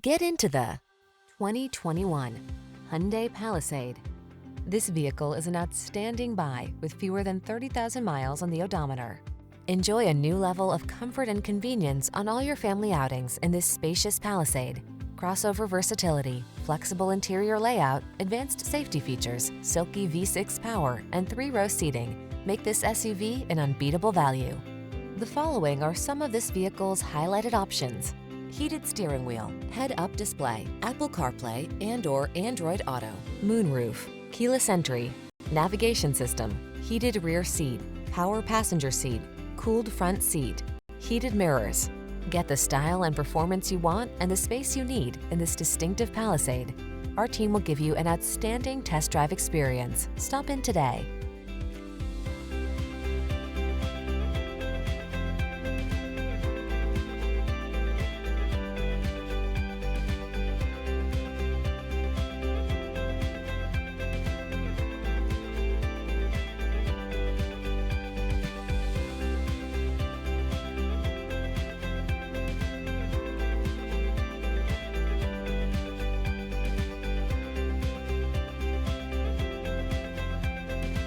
Get into the 2021 Hyundai Palisade. This vehicle is an outstanding buy with fewer than 30,000 miles on the odometer. Enjoy a new level of comfort and convenience on all your family outings in this spacious Palisade. Crossover versatility, flexible interior layout, advanced safety features, silky V6 power, and 3-row seating make this SUV an unbeatable value. The following are some of this vehicle's highlighted options: heated steering wheel, head-up display, Apple CarPlay and/or Android Auto, moonroof, keyless entry, navigation system, heated rear seat, power passenger seat, cooled front seat, heated mirrors. Get the style and performance you want and the space you need in this distinctive Palisade. Our team will give you an outstanding test drive experience. Stop in today.